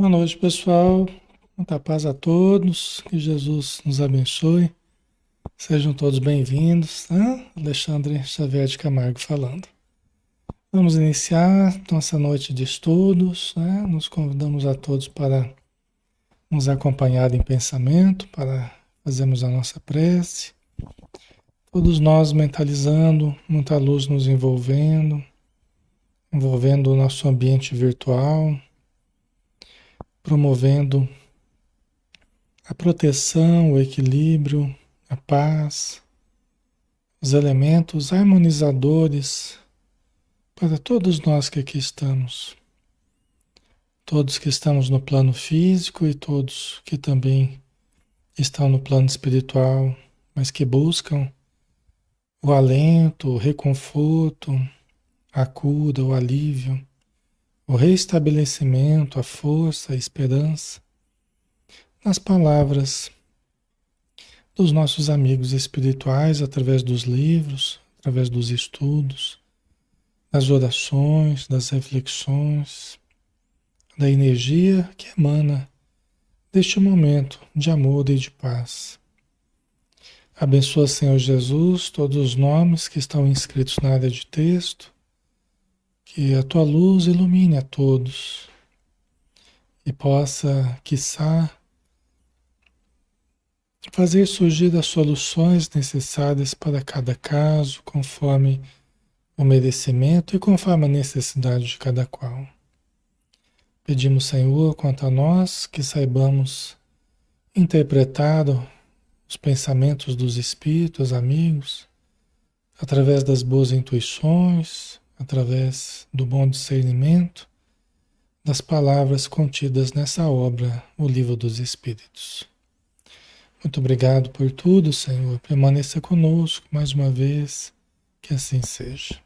Boa noite, pessoal. Muita paz a todos. Que Jesus nos abençoe. Sejam todos bem-vindos, tá? Alexandre Xavier de Camargo falando. Vamos iniciar nossa noite de estudos, né? Nos convidamos a todos para nos acompanhar em pensamento, para fazermos a nossa prece. Todos nós mentalizando, muita luz nos envolvendo o nosso ambiente virtual, promovendo a proteção, o equilíbrio, a paz, os elementos harmonizadores para todos nós que aqui estamos. Todos que estamos no plano físico e todos que também estão no plano espiritual, mas que buscam o alento, o reconforto, a cura, o alívio, o restabelecimento, a força, a esperança, nas palavras dos nossos amigos espirituais, através dos livros, através dos estudos, das orações, das reflexões, da energia que emana deste momento de amor e de paz. Abençoa, Senhor Jesus, todos os nomes que estão inscritos na área de texto, que a tua luz ilumine a todos e possa, quiçá, fazer surgir as soluções necessárias para cada caso, conforme o merecimento e conforme a necessidade de cada qual. Pedimos, Senhor, quanto a nós, que saibamos interpretar os pensamentos dos espíritos amigos, através das boas intuições, através do bom discernimento, das palavras contidas nessa obra, o Livro dos Espíritos. Muito obrigado por tudo, Senhor. Permaneça conosco mais uma vez, que assim seja.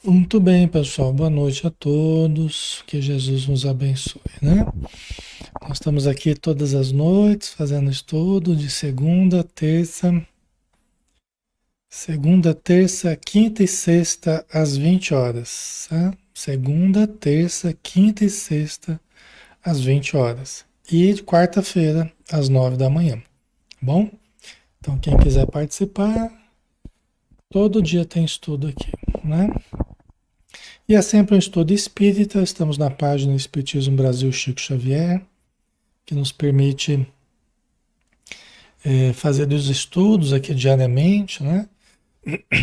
Muito bem, pessoal. Boa noite a todos. Que Jesus nos abençoe, né? Nós estamos aqui todas as noites fazendo estudo de segunda, terça, quinta e sexta às 20 horas, tá? Segunda, terça, quinta e sexta às 20 horas. E de quarta-feira às 9 da manhã, tá bom? Então quem quiser participar, todo dia tem estudo aqui, né? E é sempre um estudo espírita, estamos na página Espiritismo Brasil Chico Xavier, que nos permite fazer os estudos aqui diariamente, né?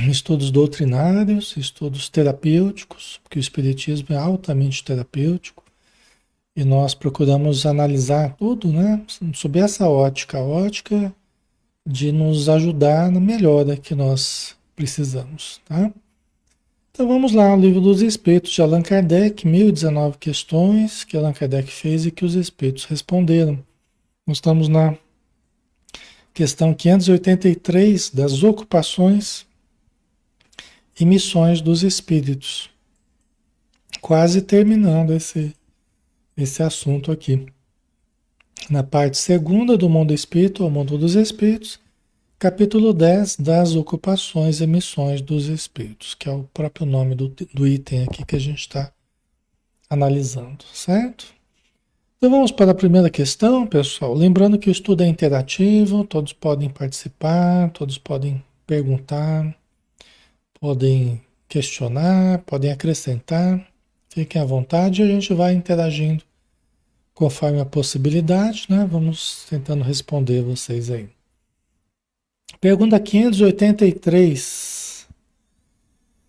Estudos doutrinários, estudos terapêuticos, porque o Espiritismo é altamente terapêutico, e nós procuramos analisar tudo, né? Sob essa ótica, a ótica de nos ajudar na melhora que nós precisamos, tá? Então vamos lá, o Livro dos Espíritos de Allan Kardec, 1019 questões que Allan Kardec fez e que os Espíritos responderam. Nós estamos na questão 583 das ocupações e missões dos Espíritos. Quase terminando esse assunto aqui. Na parte segunda do Mundo Espírito, ao Mundo dos Espíritos, capítulo 10 das ocupações e missões dos Espíritos, que é o próprio nome do item aqui que a gente está analisando, certo? Então vamos para a primeira questão, pessoal. Lembrando que o estudo é interativo, todos podem participar, todos podem perguntar, podem questionar, podem acrescentar. Fiquem à vontade e a gente vai interagindo conforme a possibilidade, né? Vamos tentando responder vocês aí. Pergunta 583.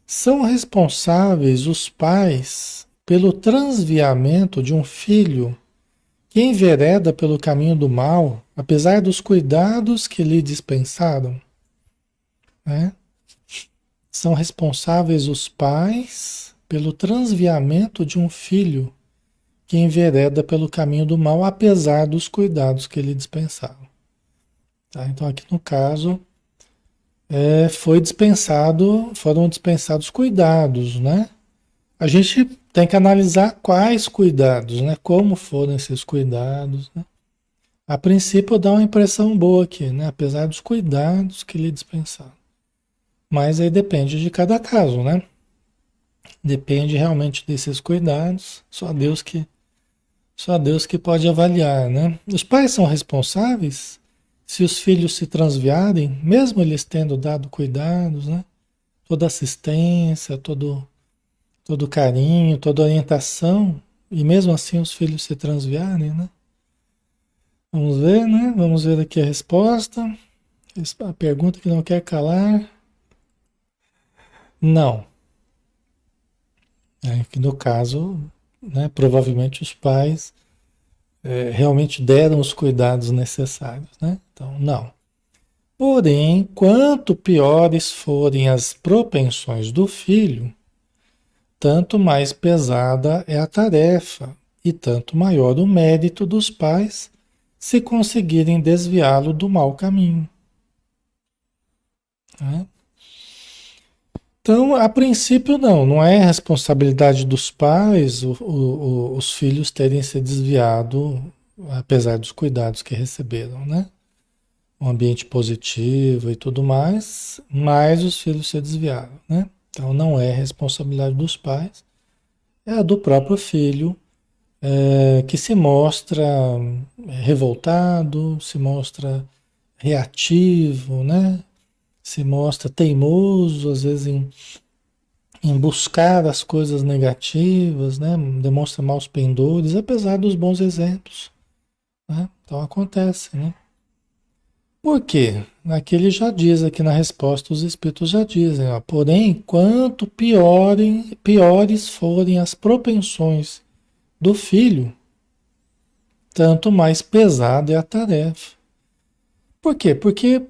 São responsáveis os pais pelo transviamento de um filho que envereda pelo caminho do mal, apesar dos cuidados que lhe dispensaram? Né? São responsáveis os pais pelo transviamento de um filho que envereda pelo caminho do mal, apesar dos cuidados que lhe dispensaram. Tá? Então, aqui no caso, foram dispensados cuidados, né? A gente tem que analisar quais cuidados, né? Como foram esses cuidados, né? A princípio dá uma impressão boa aqui, né? Apesar dos cuidados que lhe dispensaram. Mas aí depende de cada caso, né? Depende realmente desses cuidados. Só Deus que pode avaliar, né? Os pais são responsáveis se os filhos se transviarem, mesmo eles tendo dado cuidados, né? Toda assistência, todo carinho, toda orientação, e mesmo assim os filhos se transviarem, né? Vamos ver, né? Vamos ver aqui a resposta. A pergunta que não quer calar. Não. É que no caso, né, provavelmente os pais realmente deram os cuidados necessários, né? Então, não. Porém, quanto piores forem as propensões do filho, tanto mais pesada é a tarefa e tanto maior o mérito dos pais se conseguirem desviá-lo do mau caminho, né? Então, a princípio, não é responsabilidade dos pais os filhos terem se desviado, apesar dos cuidados que receberam, né? Um ambiente positivo e tudo mais, mas os filhos se desviaram, né? Então, não é responsabilidade dos pais, é a do próprio filho, que se mostra revoltado, se mostra reativo, né? Se mostra teimoso, às vezes em buscar as coisas negativas, né? Demonstra maus pendores, apesar dos bons exemplos, né? Então acontece, né? Por quê? Aqui ele já diz, aqui na resposta, os espíritos já dizem, ó, porém, quanto piores forem as propensões do filho, tanto mais pesada é a tarefa. Por quê? Porque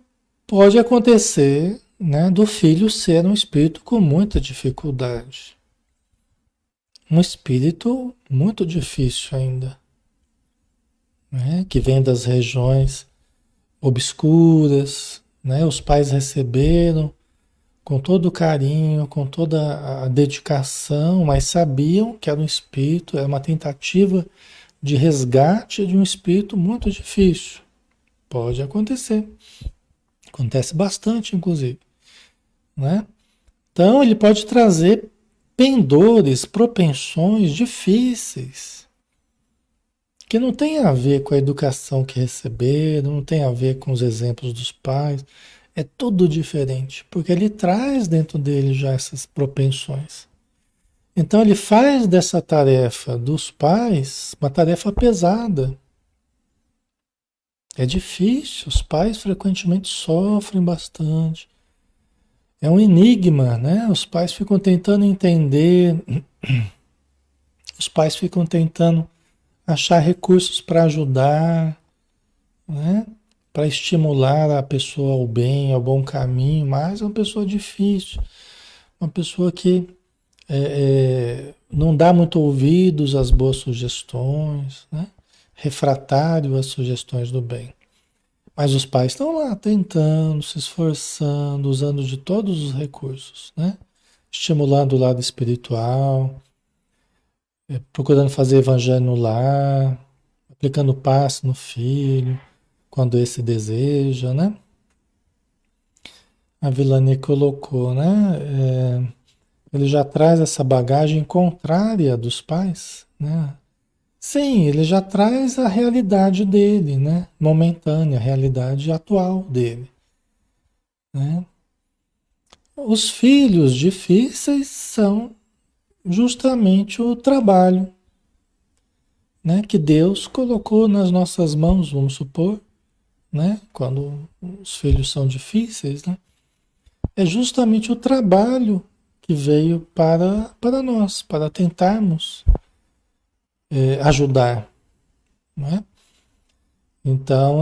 pode acontecer, né, do filho ser um espírito com muita dificuldade. Um espírito muito difícil ainda, né, que vem das regiões obscuras, né? Os pais receberam com todo o carinho, com toda a dedicação, mas sabiam que era um espírito, era uma tentativa de resgate de um espírito muito difícil. Pode acontecer. Acontece bastante, inclusive, né? Então, ele pode trazer pendores, propensões difíceis, que não tem a ver com a educação que receberam, não tem a ver com os exemplos dos pais. É tudo diferente, porque ele traz dentro dele já essas propensões. Então, ele faz dessa tarefa dos pais uma tarefa pesada. É difícil, os pais frequentemente sofrem bastante. É um enigma, né? Os pais ficam tentando entender, os pais ficam tentando achar recursos para ajudar, né? Para estimular a pessoa ao bem, ao bom caminho, mas é uma pessoa difícil, uma pessoa que não dá muito ouvidos às boas sugestões, né? Refratário às sugestões do bem. Mas os pais estão lá tentando, se esforçando, usando de todos os recursos, né? Estimulando o lado espiritual, procurando fazer evangelho no lar, aplicando passe no filho, quando esse deseja, né? A Vilani colocou, né? Ele já traz essa bagagem contrária dos pais, né? Sim, ele já traz a realidade dele, né? Momentânea, a realidade atual dele, né? Os filhos difíceis são justamente o trabalho, né? Que Deus colocou nas nossas mãos, vamos supor, né? Quando os filhos são difíceis, né? É justamente o trabalho que veio para nós, para tentarmos ajudar, né? Então,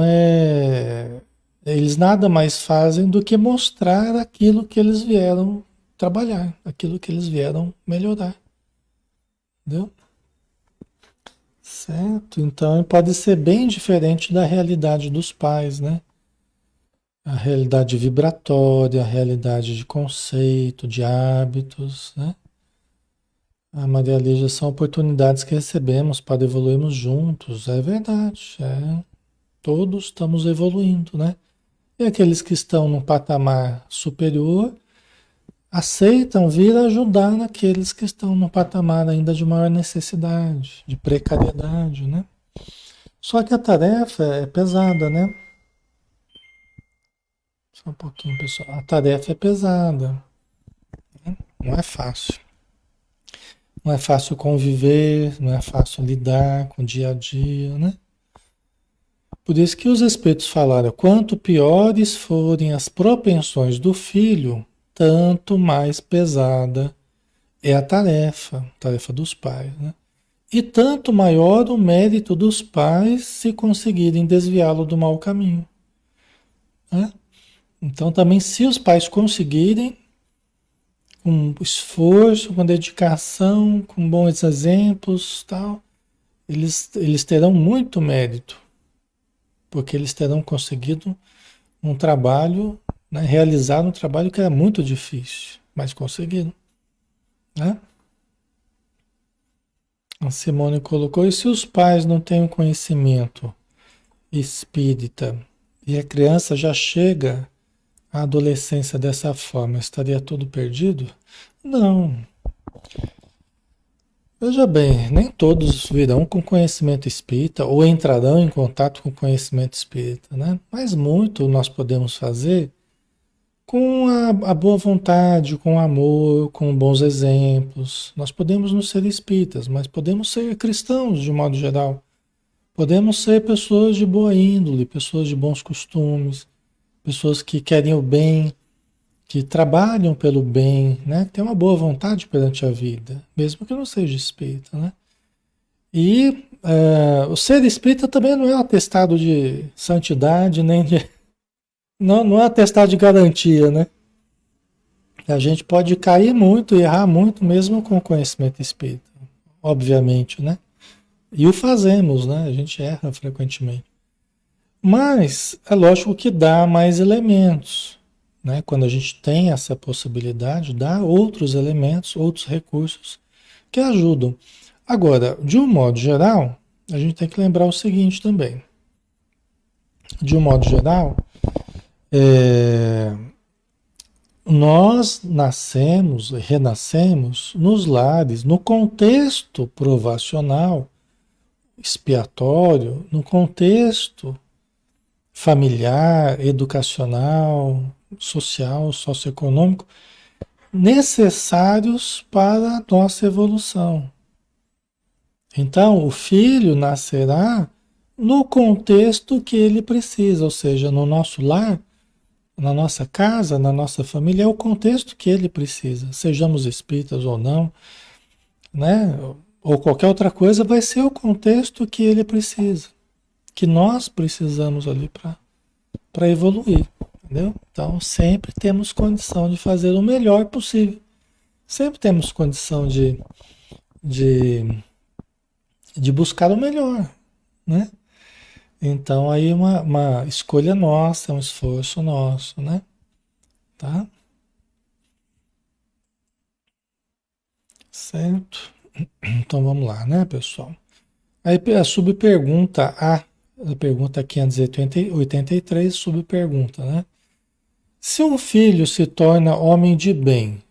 eles nada mais fazem do que mostrar aquilo que eles vieram trabalhar, aquilo que eles vieram melhorar, entendeu? Certo? Então, pode ser bem diferente da realidade dos pais, né? A realidade vibratória, a realidade de conceito, de hábitos, né? A Maria Lígia são oportunidades que recebemos para evoluirmos juntos, é verdade, todos estamos evoluindo, né? E aqueles que estão num patamar superior, aceitam vir ajudar naqueles que estão no patamar ainda de maior necessidade, de precariedade, né? Só que a tarefa é pesada, né? Só um pouquinho, pessoal. A tarefa é pesada, não é fácil. Não é fácil conviver, não é fácil lidar com o dia a dia, né? Por isso que os Espíritos falaram: quanto piores forem as propensões do filho, tanto mais pesada é a tarefa dos pais, né? E tanto maior o mérito dos pais se conseguirem desviá-lo do mau caminho, né? Então, também, se os pais conseguirem, com esforço, com dedicação, com bons exemplos, tal, eles terão muito mérito, porque eles terão conseguido um trabalho, né, realizar um trabalho que era muito difícil, mas conseguiram, né? A Simone colocou: e se os pais não têm o conhecimento espírita e a criança já chega à adolescência dessa forma, estaria tudo perdido? Não. Veja bem, nem todos virão com conhecimento espírita ou entrarão em contato com conhecimento espírita, né? Mas muito nós podemos fazer com a boa vontade, com amor, com bons exemplos. Nós podemos não ser espíritas, mas podemos ser cristãos de modo geral. Podemos ser pessoas de boa índole, pessoas de bons costumes, pessoas que querem o bem, que trabalham pelo bem, né? Que têm uma boa vontade perante a vida, mesmo que não seja espírita, né? E o ser espírita também não é um atestado de santidade, nem de. Não, não é um atestado de garantia, né? A gente pode cair muito e errar muito, mesmo com o conhecimento espírita, obviamente, né? E o fazemos, né? A gente erra frequentemente. Mas é lógico que dá mais elementos, né? Quando a gente tem essa possibilidade, dá outros elementos, outros recursos que ajudam. Agora, de um modo geral, a gente tem que lembrar o seguinte também. De um modo geral, é, nós nascemos, renascemos nos lares, no contexto provacional, expiatório, no contexto familiar, educacional, social, socioeconômico, necessários para a nossa evolução. Então, o filho nascerá no contexto que ele precisa, ou seja, no nosso lar, na nossa casa, na nossa família, é o contexto que ele precisa, sejamos espíritas ou não, né? Ou qualquer outra coisa, vai ser o contexto que ele precisa, que nós precisamos ali para evoluir, entendeu? Então, sempre temos condição de fazer o melhor possível. Sempre temos condição de, de buscar o melhor, né? Então, aí uma escolha nossa, um esforço nosso, né? Tá? Certo? Então, vamos lá, né, pessoal? Aí a subpergunta a pergunta 583, subpergunta, né? Se um filho se torna homem de bem,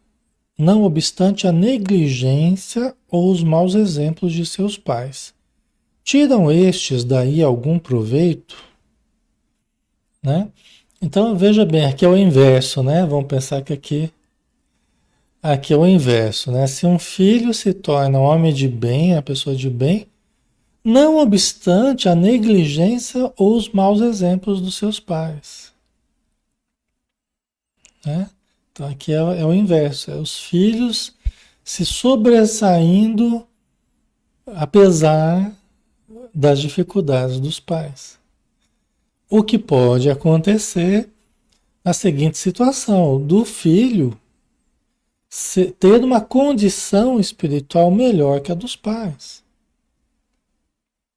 não obstante a negligência ou os maus exemplos de seus pais, tiram estes daí algum proveito, né? Então veja bem, aqui é o inverso, né? Vamos pensar que aqui é o inverso, né? Se um filho se torna um homem de bem, a pessoa de bem, não obstante a negligência ou os maus exemplos dos seus pais, né? Então aqui é o inverso, é os filhos se sobressaindo apesar das dificuldades dos pais. O que pode acontecer na seguinte situação, do filho ter uma condição espiritual melhor que a dos pais.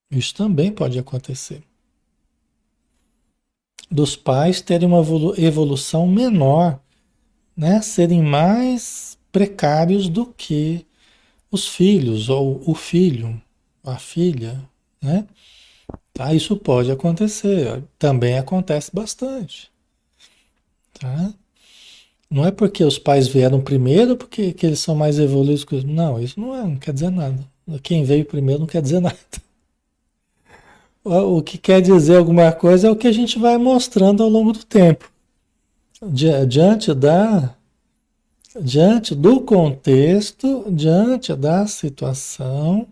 Isso também pode acontecer. Dos pais terem uma evolução menor, né? Serem mais precários do que os filhos, ou o filho, a filha, né? Tá? Isso pode acontecer, também acontece bastante, tá? Não é porque os pais vieram primeiro porque que eles são mais evoluídos que os... Não, isso não quer dizer nada. Quem veio primeiro não quer dizer nada. O que quer dizer alguma coisa é o que a gente vai mostrando ao longo do tempo. Diante diante do contexto, diante da situação,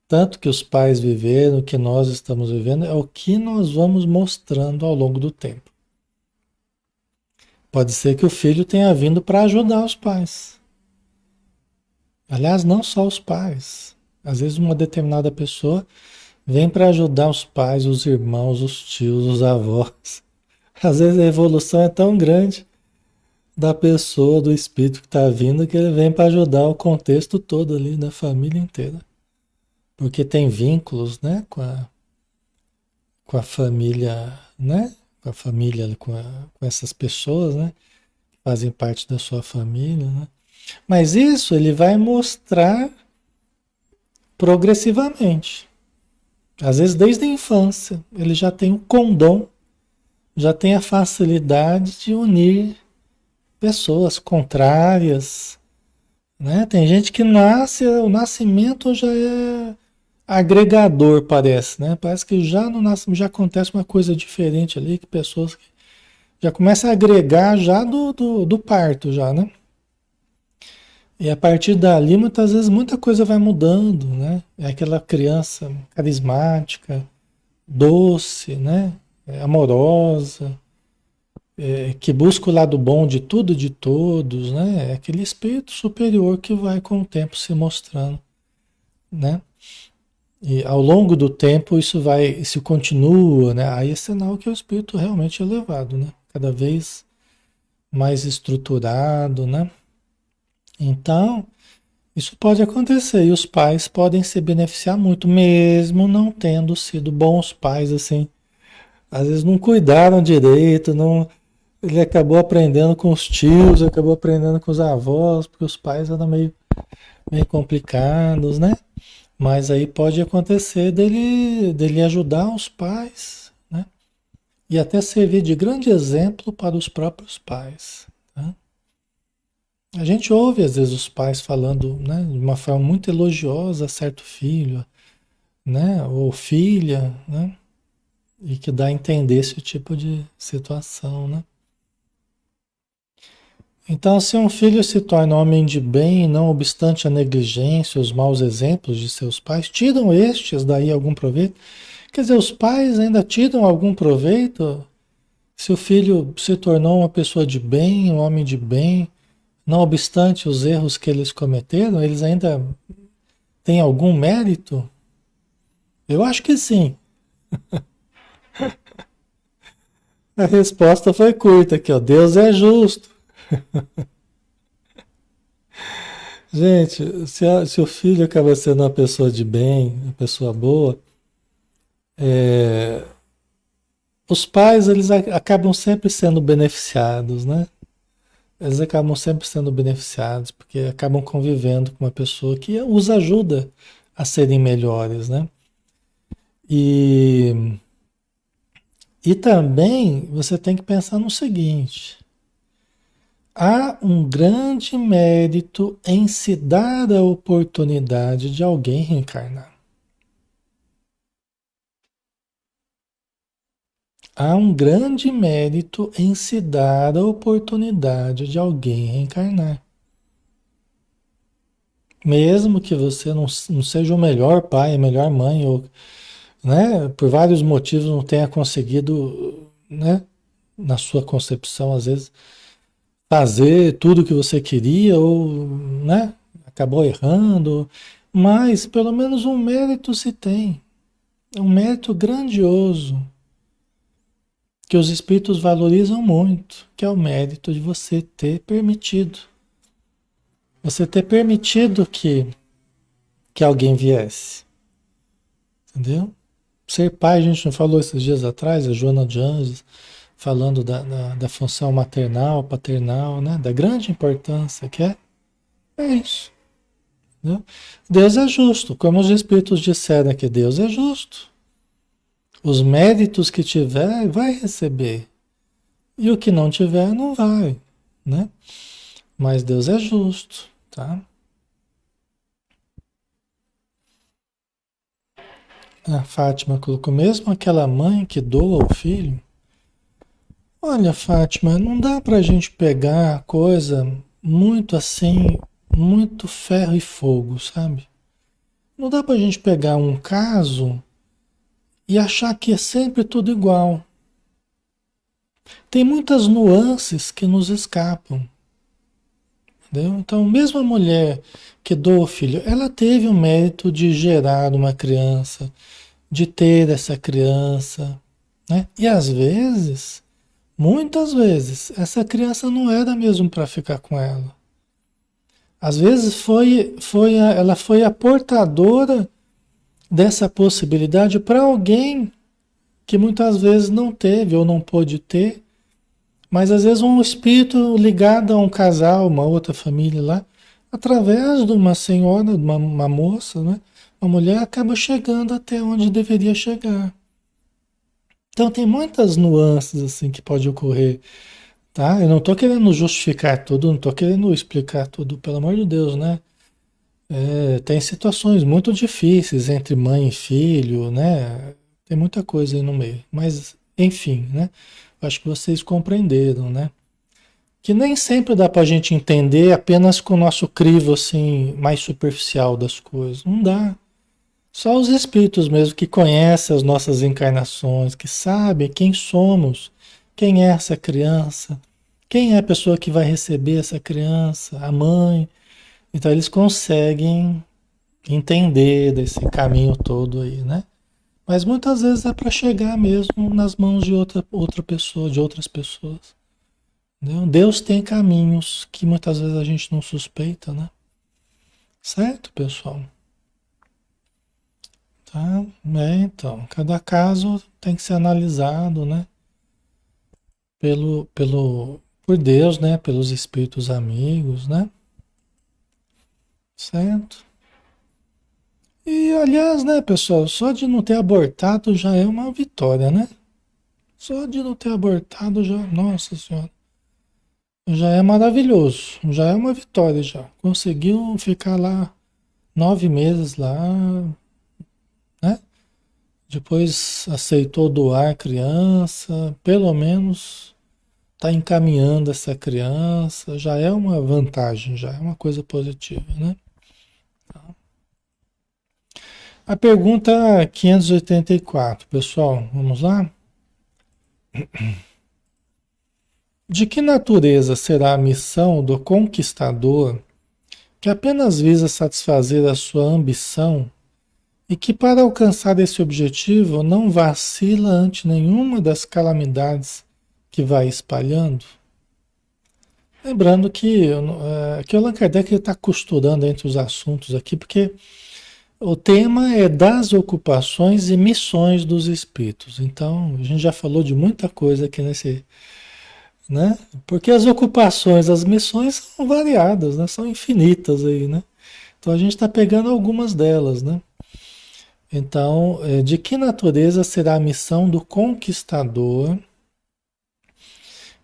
tanto que os pais viveram, que nós estamos vivendo, é o que nós vamos mostrando ao longo do tempo. Pode ser que o filho tenha vindo para ajudar os pais. Aliás, não só os pais. Às vezes uma determinada pessoa vem para ajudar os pais, os irmãos, os tios, os avós. Às vezes a evolução é tão grande da pessoa, do espírito que está vindo, que ele vem para ajudar o contexto todo ali da família inteira. Porque tem vínculos, né, com a família, né? Com a família, com essas pessoas, né? Que fazem parte da sua família, né? Mas isso ele vai mostrar progressivamente. Às vezes desde a infância, ele já tem o condom, já tem a facilidade de unir pessoas contrárias, né? Tem gente que nasce, o nascimento já é agregador, parece, né? Parece que já no nascimento já acontece uma coisa diferente ali, que pessoas que já começam a agregar já do parto, já, né? E a partir dali, muitas vezes, muita coisa vai mudando, né? É aquela criança carismática, doce, né? Amorosa, que busca o lado bom de tudo e de todos, né? É aquele espírito superior que vai com o tempo se mostrando, né? E ao longo do tempo isso vai, isso continua, né? Aí é sinal que o espírito realmente é elevado, né? Cada vez mais estruturado, né? Então, isso pode acontecer e os pais podem se beneficiar muito, mesmo não tendo sido bons pais, assim. Às vezes não cuidaram direito, não, ele acabou aprendendo com os tios, acabou aprendendo com os avós, porque os pais eram meio complicados, né? Mas aí pode acontecer dele ajudar os pais, né? E até servir de grande exemplo para os próprios pais, tá? A gente ouve às vezes os pais falando, né, de uma forma muito elogiosa a certo filho, né, ou filha, né? E que dá a entender esse tipo de situação, né? Então, se um filho se torna homem de bem, não obstante a negligência, os maus exemplos de seus pais, tiram estes daí algum proveito? Quer dizer, os pais ainda tiram algum proveito? Se o filho se tornou uma pessoa de bem, um homem de bem, não obstante os erros que eles cometeram, eles ainda têm algum mérito? Eu acho que sim. A resposta foi curta aqui, ó. Deus é justo. Gente, se o filho acaba sendo uma pessoa de bem, uma pessoa boa, é, os pais eles acabam sempre sendo beneficiados, né? Eles acabam sempre sendo beneficiados porque acabam convivendo com uma pessoa que os ajuda a serem melhores, né? E, e também você tem que pensar no seguinte: há um grande mérito em se dar a oportunidade de alguém reencarnar. Há um grande mérito em se dar a oportunidade de alguém reencarnar. Mesmo que você não seja o melhor pai, a melhor mãe, ou, né, por vários motivos não tenha conseguido, né, na sua concepção, às vezes, fazer tudo o que você queria, ou, né, acabou errando, mas pelo menos um mérito se tem, um mérito grandioso, que os espíritos valorizam muito, que é o mérito de você ter permitido. Você ter permitido que alguém viesse. Entendeu? Ser pai, a gente não falou esses dias atrás, a Joana de Anjos, falando da função maternal, paternal, né? Da grande importância que é. É isso. Entendeu? Deus é justo, como os espíritos disseram que Deus é justo. Os méritos que tiver, vai receber. E o que não tiver, não vai. né? Mas Deus é justo, tá? A Fátima colocou, mesmo aquela mãe que doa o filho. Olha, Fátima, não dá pra gente pegar a coisa muito assim, muito ferro e fogo, sabe? Não dá pra gente pegar um caso e achar que é sempre tudo igual. Tem muitas nuances que nos escapam, entendeu? Então, mesmo a mulher que doa o filho, ela teve o mérito de gerar uma criança, de ter essa criança, né? E às vezes, muitas vezes, essa criança não era mesmo para ficar com ela. Às vezes ela foi a portadora dessa possibilidade para alguém que muitas vezes não teve ou não pôde ter, mas às vezes um espírito ligado a um casal, uma outra família lá, através de uma senhora, de uma moça, né? Uma mulher acaba chegando até onde deveria chegar. Então tem muitas nuances assim que pode ocorrer, tá? Eu não estou querendo justificar tudo, não estou querendo explicar tudo, pelo amor de Deus, né? Tem situações muito difíceis entre mãe e filho, né? Tem muita coisa aí no meio. Mas, enfim, né? Acho que vocês compreenderam, né? Que nem sempre dá para a gente entender apenas com o nosso crivo assim mais superficial das coisas. Não dá. Só os espíritos mesmo que conhecem as nossas encarnações, que sabem quem somos, quem é essa criança, quem é a pessoa que vai receber essa criança, a mãe. Então eles conseguem entender desse caminho todo aí, né? Mas muitas vezes é para chegar mesmo nas mãos de outra pessoa, de outras pessoas. Entendeu? Deus tem caminhos que muitas vezes a gente não suspeita, né? Certo, pessoal? Tá? Então, cada caso tem que ser analisado, né? Por Deus, né? Pelos espíritos amigos, né? Certo? E aliás, né, pessoal, só de não ter abortado já é uma vitória, né? Só de não ter abortado já, nossa senhora, já é maravilhoso, já é uma vitória já. Conseguiu ficar lá 9 meses lá, né? Depois aceitou doar a criança, pelo menos está encaminhando essa criança, já é uma vantagem, já é uma coisa positiva, né? A pergunta 584, pessoal, vamos lá? De que natureza será a missão do conquistador que apenas visa satisfazer a sua ambição e que, para alcançar esse objetivo, não vacila ante nenhuma das calamidades que vai espalhando? Lembrando que o Allan Kardec está costurando entre os assuntos aqui, porque o tema é das ocupações e missões dos espíritos. Então, a gente já falou de muita coisa aqui nesse, né? Porque as ocupações, as missões são variadas, né? São infinitas aí, né? Então a gente está pegando algumas delas, né? Então, de que natureza será a missão do conquistador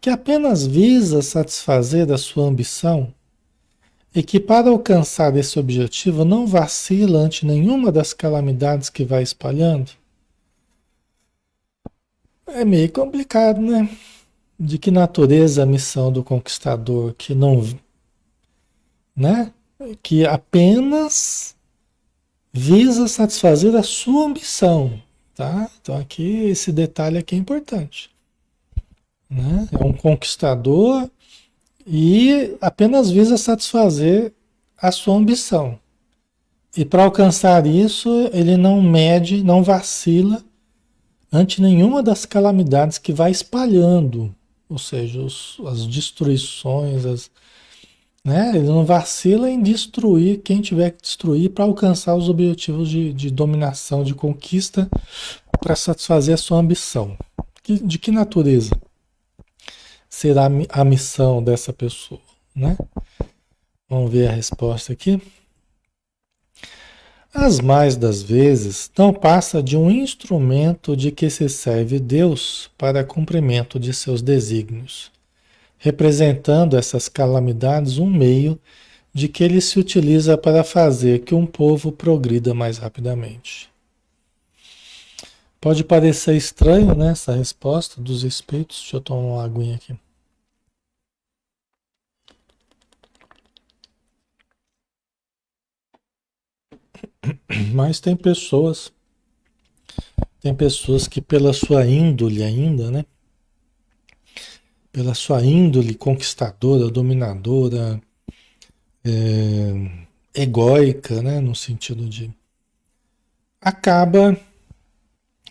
que apenas visa satisfazer a sua ambição e que, para alcançar esse objetivo, não vacila ante nenhuma das calamidades que vai espalhando? É meio complicado, né? De que natureza a missão do conquistador que não, né? Que apenas visa satisfazer a sua ambição, tá? Então aqui esse detalhe aqui é importante, né? É um conquistador e apenas visa satisfazer a sua ambição. E para alcançar isso, ele não mede, não vacila ante nenhuma das calamidades que vai espalhando, ou seja, as destruições, né? Ele não vacila em destruir quem tiver que destruir para alcançar os objetivos de dominação, de conquista, para satisfazer a sua ambição. De que natureza será a missão dessa pessoa, né? Vamos ver a resposta aqui. As mais das vezes não passa de um instrumento de que se serve Deus para cumprimento de seus desígnios, representando essas calamidades um meio de que ele se utiliza para fazer que um povo progrida mais rapidamente. Pode parecer estranho, né, essa resposta dos espíritos. Deixa eu tomar uma aguinha aqui. Mas tem pessoas que pela sua índole ainda, né? Pela sua índole conquistadora, dominadora, egóica, né? No sentido de acaba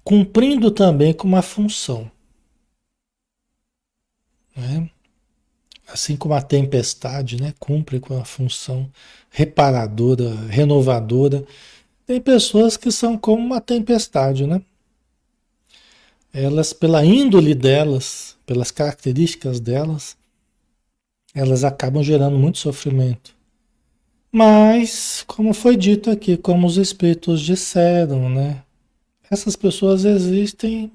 cumprindo também com uma função, né? Assim como a tempestade, né? Cumpre com a função reparadora, renovadora. Tem pessoas que são como uma tempestade, né? Elas, pela índole delas, pelas características delas, elas acabam gerando muito sofrimento. Mas, como foi dito aqui, como os espíritos disseram, né? Essas pessoas existem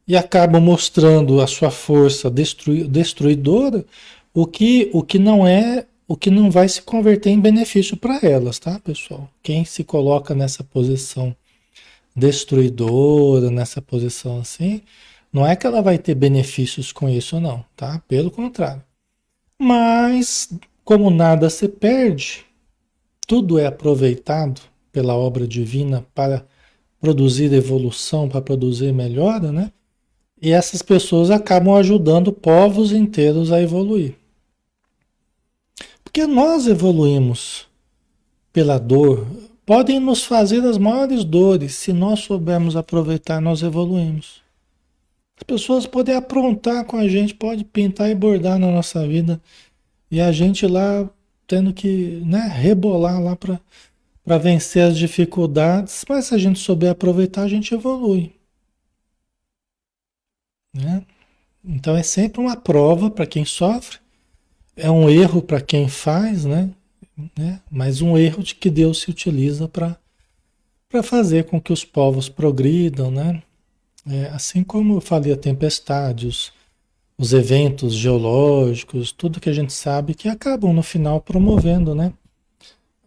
e acabam mostrando a sua força destruidora, o que não é, o que não vai se converter em benefício para elas, tá, pessoal? Quem se coloca nessa posição destruidora, nessa posição assim, não é que ela vai ter benefícios com isso, não, tá? Pelo contrário. Mas, como nada se perde, tudo é aproveitado pela obra divina para produzir evolução, para produzir melhora, né? E essas pessoas acabam ajudando povos inteiros a evoluir. Porque nós evoluímos pela dor. Podem nos fazer as maiores dores, se nós soubermos aproveitar, nós evoluímos. As pessoas podem aprontar com a gente, podem pintar e bordar na nossa vida, e a gente lá tendo que, né, rebolar lá para vencer as dificuldades, mas se a gente souber aproveitar, a gente evolui, né? Então é sempre uma prova para quem sofre, é um erro para quem faz, né? Mas um erro de que Deus se utiliza para fazer com que os povos progridam, né? Assim como eu falei, a tempestade, os eventos geológicos, tudo que a gente sabe que acabam no final promovendo, né?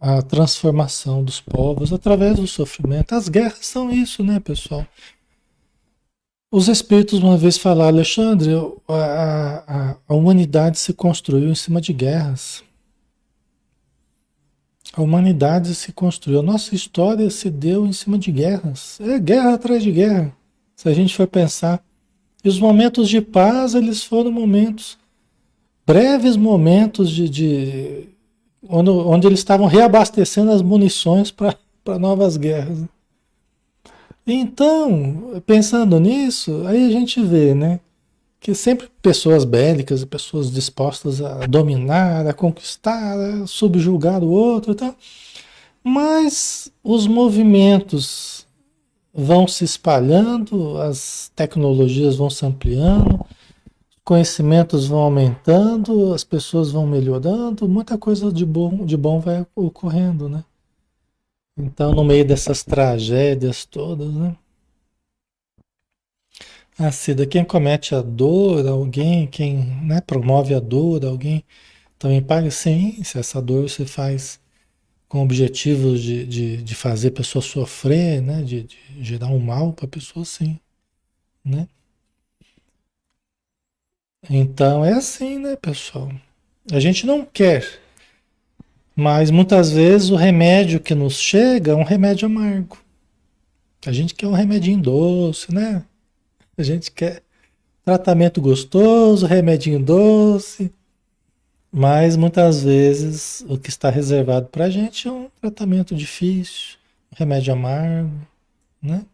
A transformação dos povos através do sofrimento. As guerras são isso, né, pessoal? Os espíritos uma vez falaram, Alexandre, a humanidade se construiu em cima de guerras. A humanidade se construiu, a nossa história se deu em cima de guerras. É guerra atrás de guerra, se a gente for pensar. E os momentos de paz, eles foram momentos, breves momentos onde eles estavam reabastecendo as munições para novas guerras. Então, pensando nisso, aí a gente vê, né, que sempre pessoas bélicas, pessoas dispostas a dominar, a conquistar, a subjugar o outro e tal. Mas os movimentos vão se espalhando, as tecnologias vão se ampliando, conhecimentos vão aumentando, as pessoas vão melhorando, muita coisa de bom vai ocorrendo, né? Então, no meio dessas tragédias todas, né? Ah, Cida, quem comete a dor, alguém, quem, né, promove a dor, alguém também paga? Sim, se essa dor você faz com objetivos de fazer a pessoa sofrer, né? De gerar um mal para a pessoa, sim, né? Então é assim, né, pessoal? A gente não quer, mas muitas vezes o remédio que nos chega é um remédio amargo. A gente quer um remedinho doce, né? A gente quer tratamento gostoso, remedinho doce, mas muitas vezes o que está reservado para a gente é um tratamento difícil, um remédio amargo, né?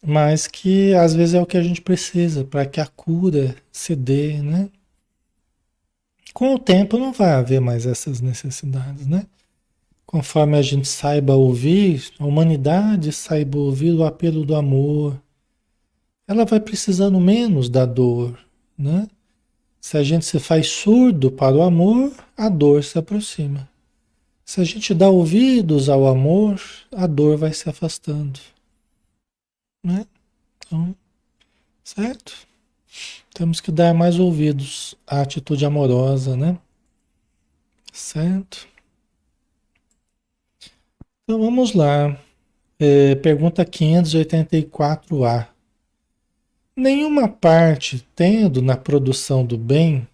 Mas que às vezes é o que a gente precisa para que a cura se dê, né? Com o tempo não vai haver mais essas necessidades, né? Conforme a gente saiba ouvir, a humanidade saiba ouvir o apelo do amor, ela vai precisando menos da dor, né? Se a gente se faz surdo para o amor, a dor se aproxima. Se a gente dá ouvidos ao amor, a dor vai se afastando, né? Então, certo? Temos que dar mais ouvidos à atitude amorosa, né? Certo? Então vamos lá. Pergunta 584A. Nenhuma parte, tendo na produção do bem,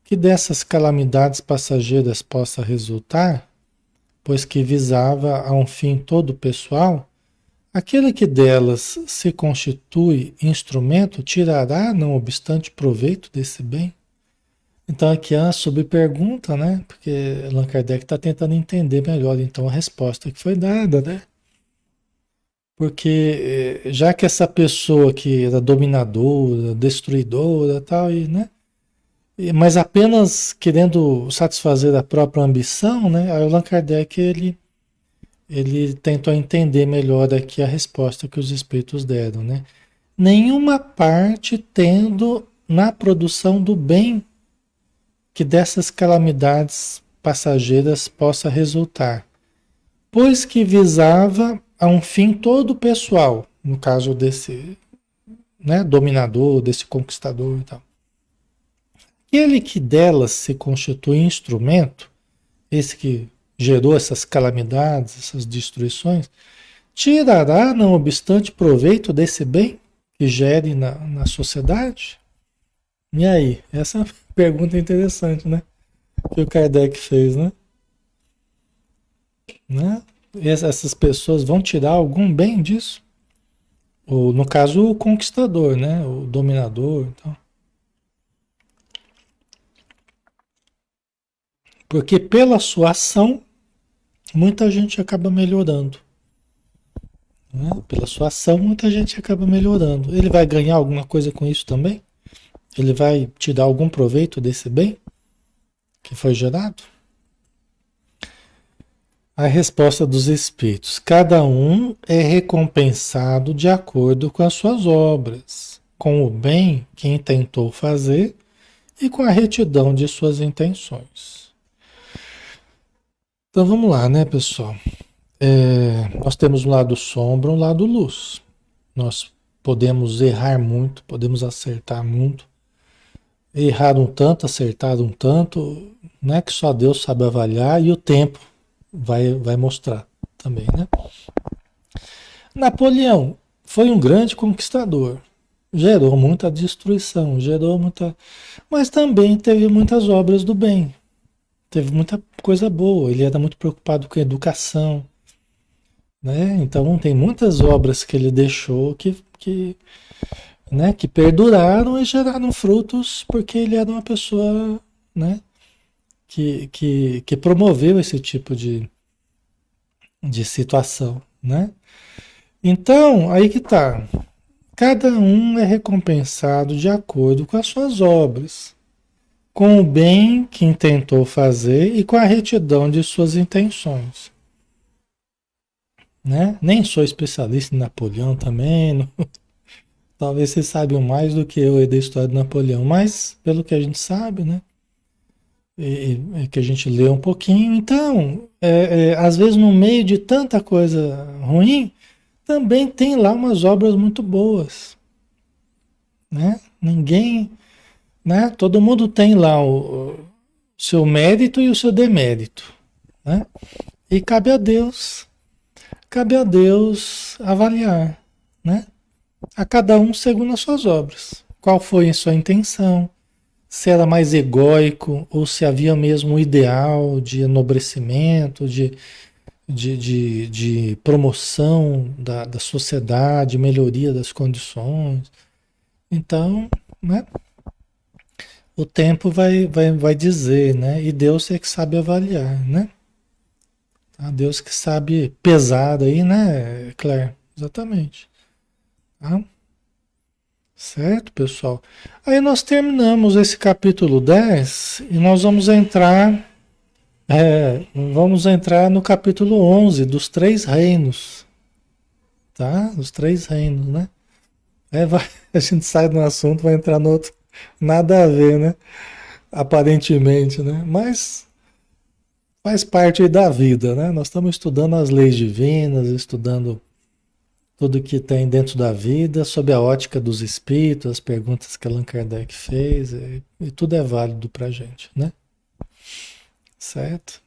que dessas calamidades passageiras possa resultar, pois que visava a um fim todo pessoal, aquele que delas se constitui instrumento tirará, não obstante, proveito desse bem? Então aqui é uma subpergunta, né? Porque Allan Kardec está tentando entender melhor então a resposta que foi dada, né? Porque já que essa pessoa que era dominadora, destruidora, tal, e, né? Mas apenas querendo satisfazer a própria ambição, né? Aí o Allan Kardec ele tentou entender melhor aqui a resposta que os espíritos deram, né? Nenhuma parte tendo na produção do bem que dessas calamidades passageiras possa resultar, pois que visava a um fim todo pessoal, no caso desse, né, dominador, desse conquistador e tal. Aquele que delas se constitui instrumento, esse que gerou essas calamidades, essas destruições, tirará, não obstante, proveito desse bem que gere na sociedade? E aí? Essa é uma pergunta interessante, né? Que o Kardec fez, né? Né? Essas pessoas vão tirar algum bem disso? Ou, no caso, o conquistador, né? O dominador. Então. Porque pela sua ação, muita gente acaba melhorando. Né? Pela sua ação, muita gente acaba melhorando. Ele vai ganhar alguma coisa com isso também? Ele vai te dar algum proveito desse bem que foi gerado? A resposta dos espíritos: cada um é recompensado de acordo com as suas obras, com o bem que intentou fazer e com a retidão de suas intenções. Então vamos lá, né, pessoal? Nós temos um lado sombra, um lado luz. Nós podemos errar muito, podemos acertar muito. Errar um tanto, acertar um tanto, não é que só Deus sabe avaliar e o tempo vai mostrar também, né? Napoleão foi um grande conquistador, gerou muita destruição, gerou muita, mas também teve muitas obras do bem, teve muita coisa boa. Ele era muito preocupado com a educação, né? Então tem muitas obras que ele deixou né, que perduraram e geraram frutos porque ele era uma pessoa, né, que promoveu esse tipo de situação, né? Então, aí que tá. Cada um é recompensado de acordo com as suas obras, com o bem que intentou fazer e com a retidão de suas intenções, né? Nem sou especialista em Napoleão também, talvez vocês saibam mais do que eu aí da história de Napoleão, mas pelo que a gente sabe, né? E que a gente lê um pouquinho, então, às vezes no meio de tanta coisa ruim, também tem lá umas obras muito boas, né? Ninguém, né? Todo mundo tem lá o seu mérito e o seu demérito, né? E cabe a Deus avaliar, né? A cada um segundo as suas obras. Qual foi a sua intenção? Se era mais egóico ou se havia mesmo um ideal de enobrecimento, de promoção da sociedade, melhoria das condições. Então, né? O tempo vai dizer, né? E Deus é que sabe avaliar, né? Tá? Deus que sabe pesar aí, né, Claire? Exatamente. Tá? Certo, pessoal? Aí nós terminamos esse capítulo 10 e nós vamos entrar no capítulo 11 dos três reinos, tá? Os três reinos, né? A gente sai de um assunto, vai entrar no outro, nada a ver, né? Aparentemente, né? Mas faz parte aí da vida, né? Nós estamos estudando as leis divinas, estudando tudo que tem dentro da vida, sob a ótica dos espíritos, as perguntas que Allan Kardec fez, e tudo é válido para a gente, né? Certo?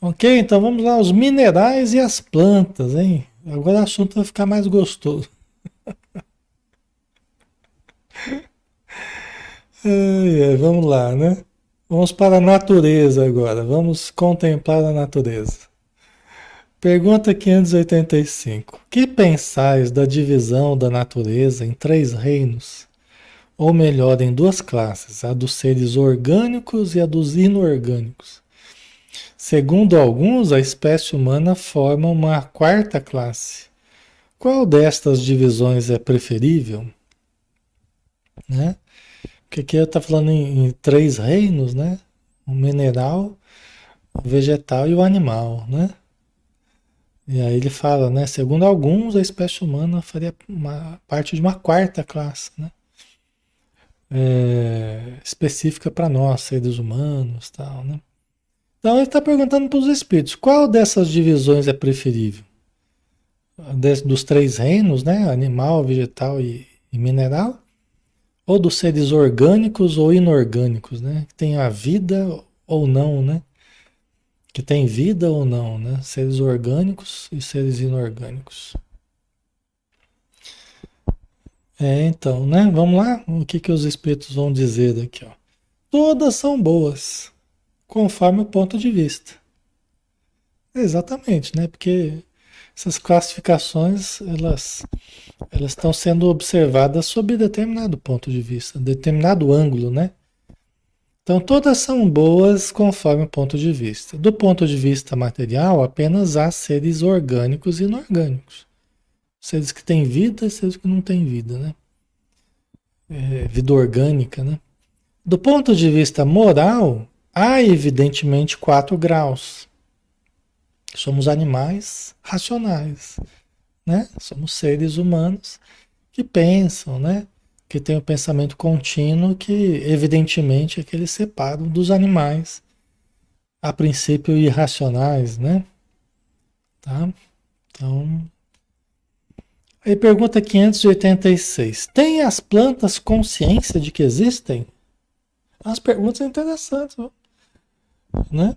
Ok, então vamos lá, os minerais e as plantas, hein? Agora o assunto vai ficar mais gostoso. Vamos lá, né? Vamos para a natureza agora, vamos contemplar a natureza. Pergunta 585. Que pensais da divisão da natureza em três reinos? Ou melhor, em duas classes, a dos seres orgânicos e a dos inorgânicos. Segundo alguns, a espécie humana forma uma quarta classe. Qual destas divisões é preferível? Né? Porque aqui está falando em três reinos, né? O mineral, o vegetal e o animal, né? E aí ele fala, né? Segundo alguns, a espécie humana faria parte de uma quarta classe, né? Específica para nós, seres humanos, tal, né? Então ele está perguntando para os espíritos, qual dessas divisões é preferível? Dos três reinos, né? Animal, vegetal e mineral? Ou dos seres orgânicos ou inorgânicos, né? Que tem a vida ou não, né? Que tem vida ou não, né? Seres orgânicos e seres inorgânicos. Então, né? Vamos lá? O que que os espíritos vão dizer aqui, ó? Todas são boas, conforme o ponto de vista. Exatamente, né? Porque essas classificações, elas estão sendo observadas sob determinado ponto de vista, determinado ângulo, né? Então, todas são boas conforme o ponto de vista. Do ponto de vista material, apenas há seres orgânicos e inorgânicos. Seres que têm vida e seres que não têm vida, né? Vida orgânica, né? Do ponto de vista moral, há evidentemente 4 graus. Somos animais racionais, né? Somos seres humanos que pensam, né? Que têm o pensamento contínuo que, evidentemente, é que eles separam dos animais, a princípio irracionais, né? Tá? Então, aí pergunta 586. Tem as plantas consciência de que existem? As perguntas são interessantes, né?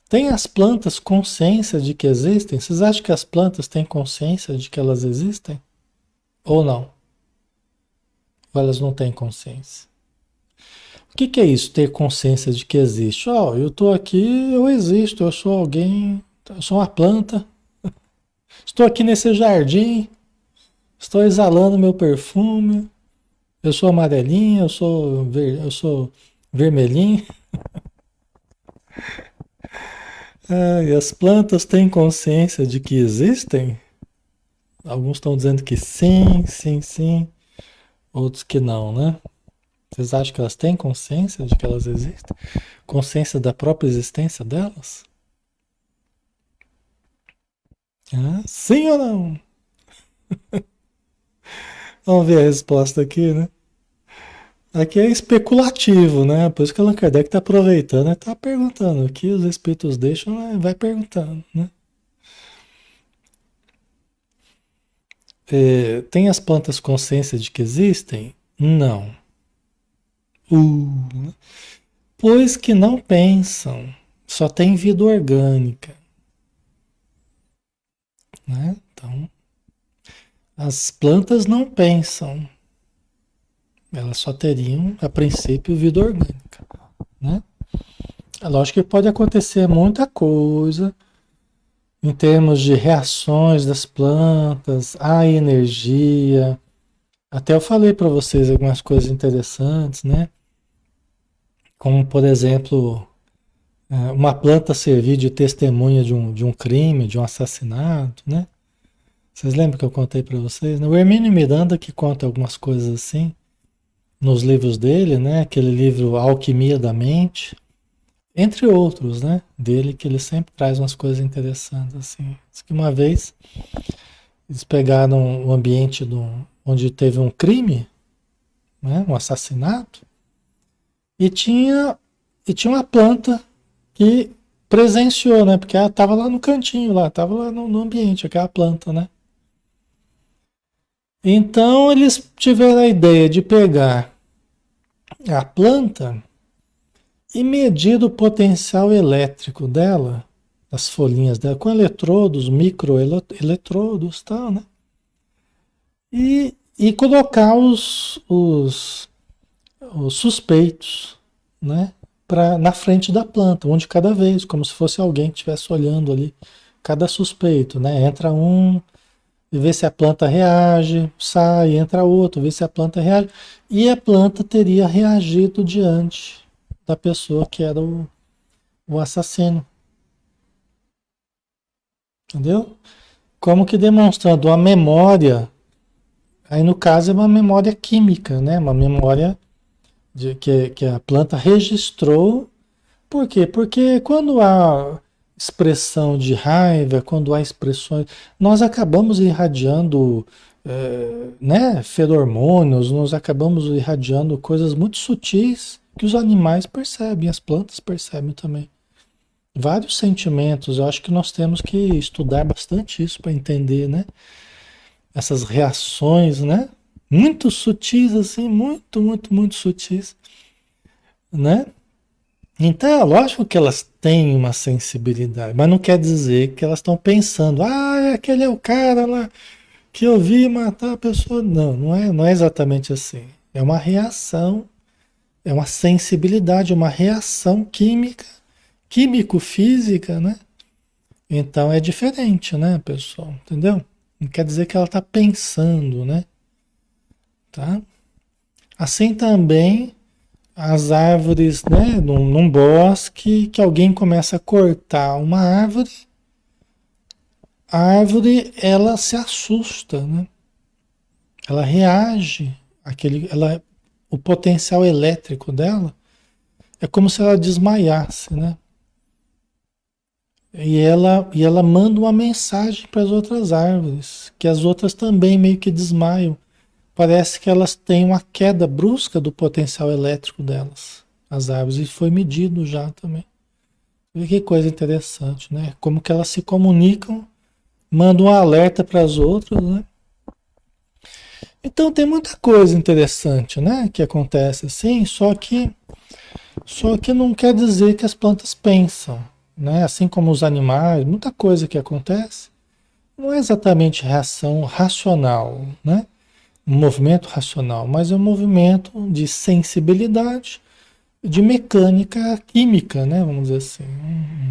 Tem as plantas consciência de que existem? Vocês acham que as plantas têm consciência de que elas existem? Ou não? Ou elas não têm consciência? O que que é isso, ter consciência de que existe? Ó, eu estou aqui, eu existo, eu sou alguém, eu sou uma planta, estou aqui nesse jardim, estou exalando meu perfume, eu sou amarelinho, eu sou vermelhinho. E as plantas têm consciência de que existem? Alguns estão dizendo que sim, sim, sim, outros que não, né? Vocês acham que elas têm consciência de que elas existem? Consciência da própria existência delas? Sim ou não? Vamos ver a resposta aqui, né? Aqui é especulativo, né? Por isso que Allan Kardec está aproveitando e está perguntando. O que os espíritos deixam, vai perguntando, né? Tem as plantas consciência de que existem? Não. Né? Pois que não pensam, só tem vida orgânica, né? Então, as plantas não pensam, elas só teriam, a princípio, vida orgânica, né? É lógico que pode acontecer muita coisa em termos de reações das plantas, a energia. Até eu falei para vocês algumas coisas interessantes, né? Como, por exemplo, uma planta servir de testemunha de um crime, de um assassinato, né? Vocês lembram que eu contei para vocês? Né? O Hermínio Miranda que conta algumas coisas assim nos livros dele, né? Aquele livro Alquimia da Mente, entre outros, né? Dele que ele sempre traz umas coisas interessantes assim. Diz que uma vez eles pegaram o ambiente onde teve um crime, né? Um assassinato, e tinha uma planta que presenciou, né? Porque ela estava lá no cantinho, lá, estava lá no ambiente, aquela planta, né? Então eles tiveram a ideia de pegar a planta e medir o potencial elétrico dela, das folhinhas dela, com eletrodos, microeletrodos e tal, né? E colocar os suspeitos, né? Na frente da planta, um de cada vez, como se fosse alguém que estivesse olhando ali, cada suspeito, né? Entra um, e vê se a planta reage, sai, entra outro, vê se a planta reage. E a planta teria reagido diante da pessoa que era o assassino. Entendeu? Como que demonstrando uma memória, aí no caso é uma memória química, né? Uma memória que a planta registrou. Por quê? Porque quando há expressão de raiva, quando há expressões, nós acabamos irradiando, né, feromônios, nós acabamos irradiando coisas muito sutis que os animais percebem, as plantas percebem também. Vários sentimentos, eu acho que nós temos que estudar bastante isso para entender, né? Essas reações, né? Muito sutis, assim, muito sutis, né? Então, é lógico que elas têm uma sensibilidade, mas não quer dizer que elas estão pensando, aquele é o cara lá que eu vi matar a pessoa. Não, não é exatamente assim. É uma reação, é uma sensibilidade, uma reação química, químico-física, né? Então é diferente, né, pessoal? Entendeu? Não quer dizer que ela está pensando, né? Tá? Assim também as árvores, né, num bosque, que alguém começa a cortar uma árvore, a árvore ela se assusta, né? Ela reage, o potencial elétrico dela é como se ela desmaiasse, né? E ela manda uma mensagem para as outras árvores, que as outras também meio que desmaiam. Parece que elas têm uma queda brusca do potencial elétrico delas, as árvores, e foi medido já também. E que coisa interessante, né? Como que elas se comunicam, mandam um alerta para as outras, né? Então tem muita coisa interessante, né? Que acontece assim, só que não quer dizer que as plantas pensam, né? Assim como os animais, muita coisa que acontece não é exatamente reação racional, né? Um movimento racional, mas é um movimento de sensibilidade, de mecânica química, né? Vamos dizer assim,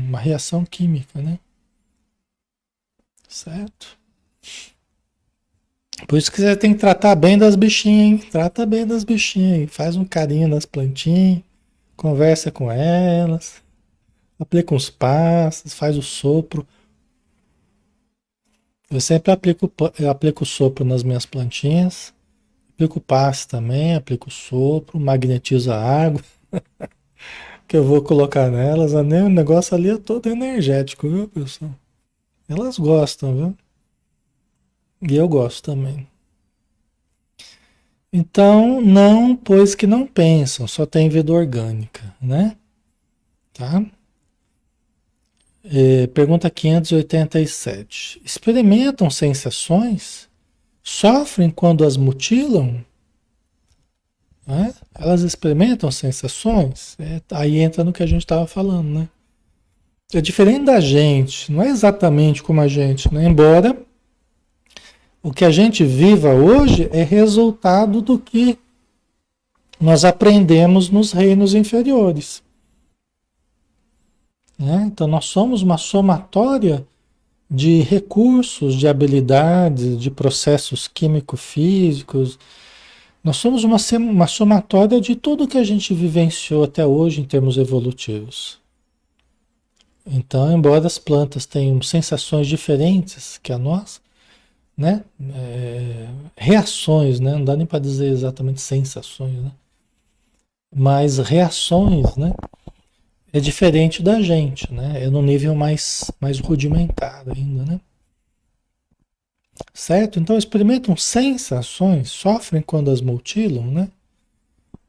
uma reação química, né? Certo? Por isso que você tem que tratar bem das bichinhas, hein? Trata bem das bichinhas, hein? Faz um carinho nas plantinhas, conversa com elas, aplica uns passos, faz o sopro. Eu sempre aplico o sopro nas minhas plantinhas, aplico o passe também, aplico o sopro, magnetizo a água que eu vou colocar nelas. O negócio ali é todo energético, viu, pessoal? Elas gostam, viu? E eu gosto também. Então, não, pois que não pensam, só tem vida orgânica, né? Tá? Pergunta 587. Experimentam sensações? Sofrem quando as mutilam? Né? Elas experimentam sensações? Aí entra no que a gente estava falando, né? É diferente da gente, não é exatamente como a gente, né? Embora o que a gente viva hoje é resultado do que nós aprendemos nos reinos inferiores. Né? Então, nós somos uma somatória de recursos, de habilidades, de processos químico-físicos. Nós somos uma somatória de tudo que a gente vivenciou até hoje em termos evolutivos. Então, embora as plantas tenham sensações diferentes que a nossa, né? Reações, né? Não dá nem para dizer exatamente sensações, né? Mas reações, né? É diferente da gente, né? É no nível mais rudimentar ainda, né? Certo? Então experimentam sensações, sofrem quando as mutilam, né?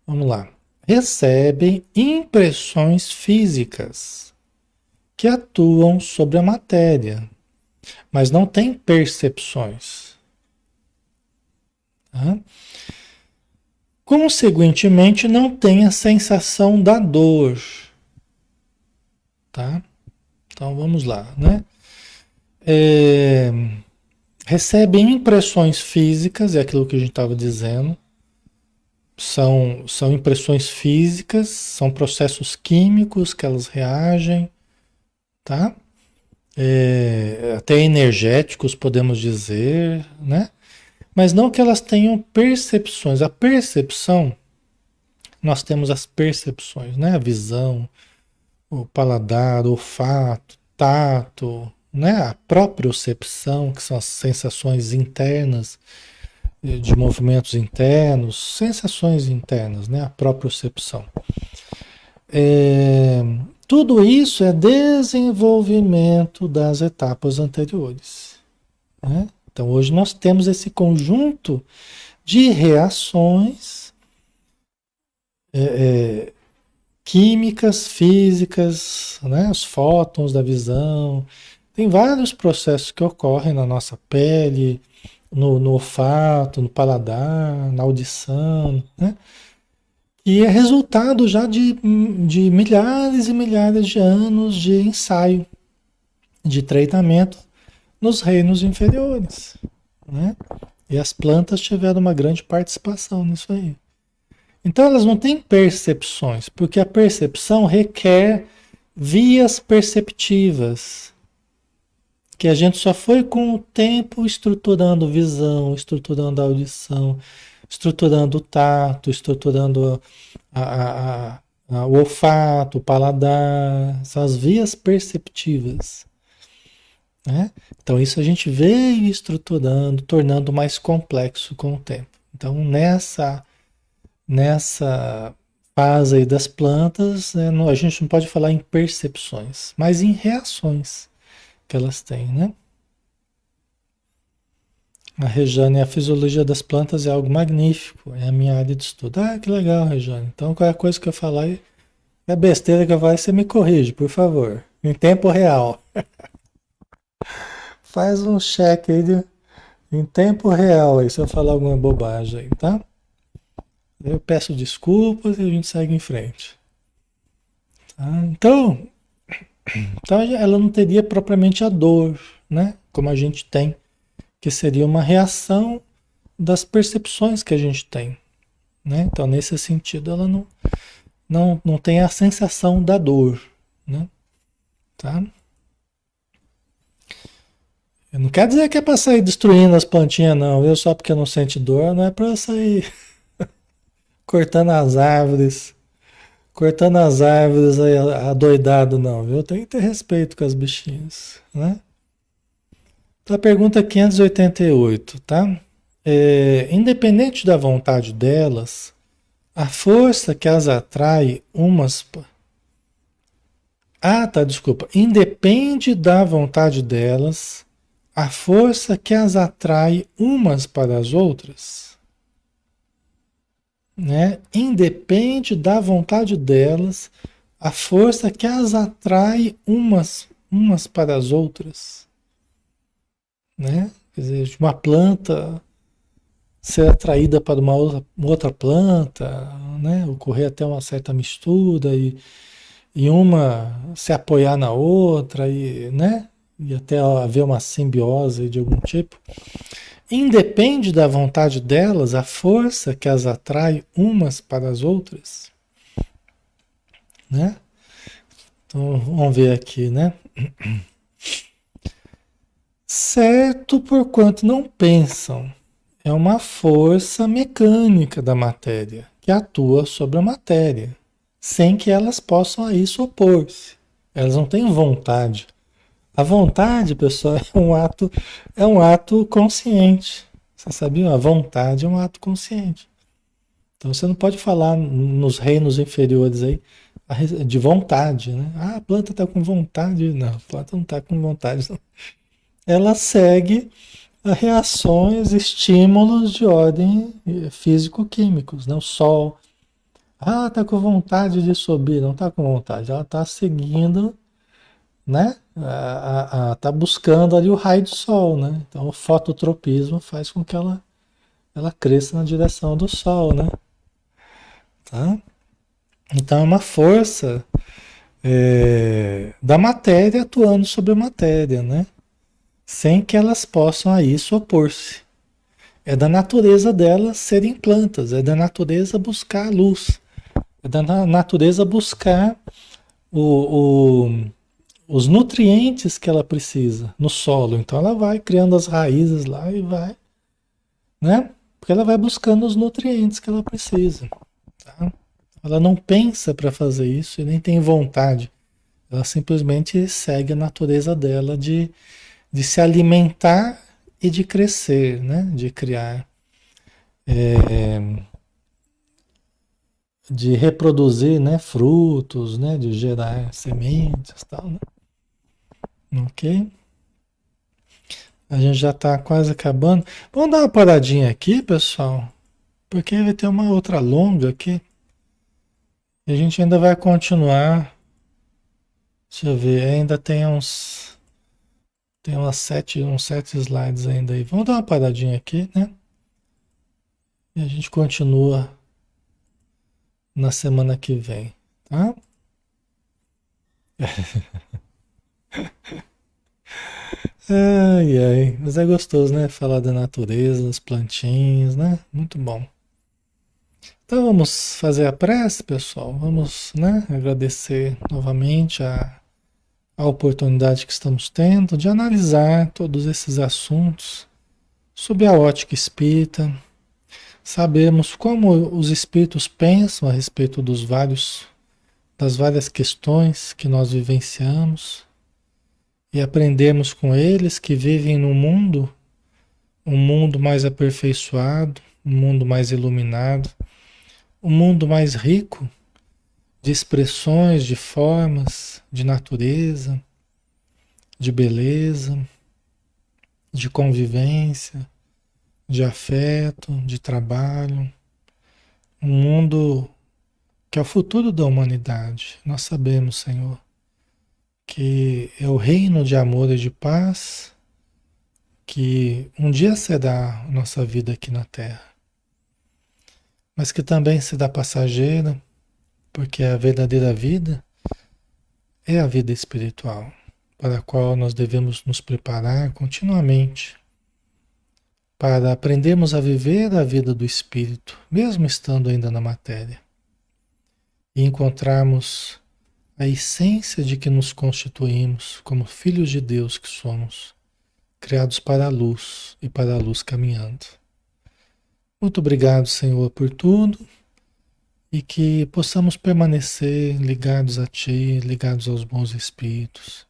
Vamos lá. Recebem impressões físicas que atuam sobre a matéria, mas não têm percepções. Tá? Consequentemente, não tem a sensação da dor. Tá? Então vamos lá, né? É, recebem impressões físicas, é aquilo que a gente estava dizendo. São impressões físicas, são processos químicos que elas reagem, tá? Até energéticos, podemos dizer, né? Mas não que elas tenham percepções. A percepção, nós temos as percepções, né? A visão, o paladar, o olfato, tato, né? A propriocepção, que são as sensações internas, de movimentos internos, sensações internas, né? A propriocepção. É, tudo isso é desenvolvimento das etapas anteriores, né? Então hoje nós temos esse conjunto de reações químicas, físicas, né? Os fótons da visão. Tem vários processos que ocorrem na nossa pele, no olfato, no paladar, na audição, né? E é resultado já de milhares e milhares de anos de ensaio, de treinamento nos reinos inferiores, né? E as plantas tiveram uma grande participação nisso aí. Então elas não têm percepções, porque a percepção requer vias perceptivas, que a gente só foi com o tempo estruturando visão, estruturando audição, estruturando o tato, estruturando o olfato, o paladar, são as vias perceptivas, né? Então isso a gente veio estruturando, tornando mais complexo com o tempo. Então nessa fase aí das plantas, né, a gente não pode falar em percepções, mas em reações que elas têm, né? A Rejane, a fisiologia das plantas é algo magnífico, é a minha área de estudo. Ah, que legal, Rejane. Então, qualquer coisa que eu falar, é besteira que eu falar, você me corrige, por favor. Em tempo real. Faz um check aí em tempo real aí, se eu falar alguma bobagem aí, tá? Eu peço desculpas e a gente segue em frente. Tá? Então, ela não teria propriamente a dor, né? Como a gente tem, que seria uma reação das percepções que a gente tem, né? Então, nesse sentido, ela não tem a sensação da dor, né? Tá? Eu não quer dizer que é para sair destruindo as plantinhas, não, viu? Só porque não sente dor, não é para sair cortando as árvores, aí adoidado, não, viu? Tem que ter respeito com as bichinhas, né? Então, a pergunta 588, tá? Independente da vontade delas, a força que as atrai umas. Ah, tá, desculpa. Independe da vontade delas, a força que as atrai umas para as outras, né? Independe da vontade delas, a força que as atrai umas para as outras, né? Quer dizer, uma planta ser atraída para uma outra planta, né? Ocorrer até uma certa mistura e uma se apoiar na outra e, né? E até haver uma simbiose de algum tipo. Independe da vontade delas a força que as atrai umas para as outras, né? Então, vamos ver aqui, né? Certo por quanto não pensam. É uma força mecânica da matéria que atua sobre a matéria, sem que elas possam a isso opor-se. Elas não têm vontade. A vontade, pessoal, é um ato consciente. Você sabia? A vontade é um ato consciente. Então você não pode falar nos reinos inferiores aí de vontade, né? Ah, a planta está com vontade. Não, a planta não está com vontade. Não. Ela segue reações, estímulos de ordem físico-químicos, né? O sol. Ah, está com vontade de subir. Não está com vontade. Ela está seguindo, né? Tá buscando ali o raio do sol, né? Então o fototropismo faz com que ela cresça na direção do sol, né? Tá? Então é uma força da matéria atuando sobre a matéria, né? Sem que elas possam a isso opor-se. É da natureza delas serem plantas, é da natureza buscar a luz, é da natureza buscar o, o, os nutrientes que ela precisa no solo. Então ela vai criando as raízes lá e vai, né? Porque ela vai buscando os nutrientes que ela precisa, tá? Ela não pensa para fazer isso e nem tem vontade. Ela simplesmente segue a natureza dela de se alimentar e de crescer, né? De criar, de reproduzir, né? Frutos, né? De gerar sementes, e tal, né? Ok? A gente já está quase acabando. Vamos dar uma paradinha aqui, pessoal, porque vai ter uma outra longa aqui. E a gente ainda vai continuar. Deixa eu ver, ainda tem uns sete slides ainda aí. Vamos dar uma paradinha aqui, né? E a gente continua na semana que vem, tá? Ai, ai. Mas é gostoso, né? Falar da natureza, das plantinhas, né? Muito bom. Então vamos fazer a prece, pessoal. Vamos, né, agradecer novamente a oportunidade que estamos tendo de analisar todos esses assuntos sob a ótica espírita. Sabemos como os espíritos pensam a respeito das várias questões que nós vivenciamos e aprendemos com eles que vivem num mundo, um mundo mais aperfeiçoado, um mundo mais iluminado, um mundo mais rico de expressões, de formas, de natureza, de beleza, de convivência, de afeto, de trabalho. Um mundo que é o futuro da humanidade. Nós sabemos, Senhor, que é o reino de amor e de paz que um dia será a nossa vida aqui na Terra, mas que também será passageira, porque a verdadeira vida é a vida espiritual, para a qual nós devemos nos preparar continuamente para aprendermos a viver a vida do espírito, mesmo estando ainda na matéria, e encontrarmos a essência de que nos constituímos como filhos de Deus que somos, criados para a luz e para a luz caminhando. Muito obrigado, Senhor, por tudo e que possamos permanecer ligados a Ti, ligados aos bons espíritos,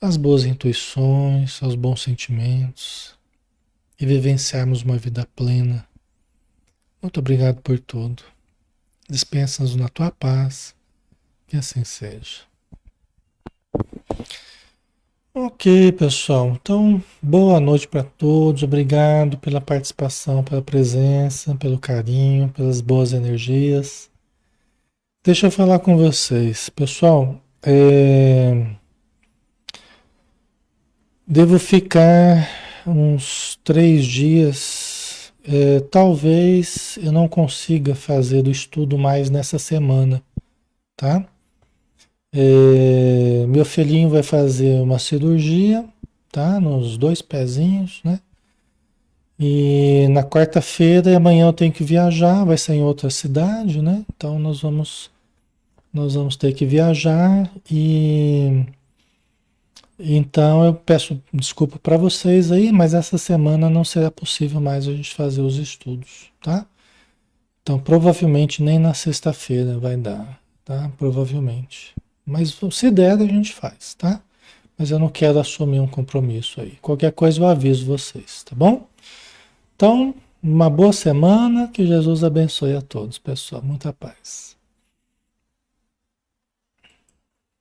às boas intuições, aos bons sentimentos e vivenciarmos uma vida plena. Muito obrigado por tudo. Dispensa-nos na Tua paz, que assim seja. Ok, pessoal. Então, boa noite para todos. Obrigado pela participação, pela presença, pelo carinho, pelas boas energias. Deixa eu falar com vocês. Pessoal, devo ficar uns 3 dias. Talvez eu não consiga fazer o estudo mais nessa semana, tá? Meu filhinho vai fazer uma cirurgia, tá? Nos 2 pezinhos, né? E na quarta-feira e amanhã eu tenho que viajar, vai ser em outra cidade, né? Então nós vamos ter que viajar e então eu peço desculpa para vocês aí, mas essa semana não será possível mais a gente fazer os estudos, tá? Então provavelmente nem na sexta-feira vai dar, tá? Provavelmente. Mas se der a gente faz, tá? Mas eu não quero assumir um compromisso aí. Qualquer coisa eu aviso vocês, tá bom? Então, uma boa semana, que Jesus abençoe a todos, pessoal. Muita paz.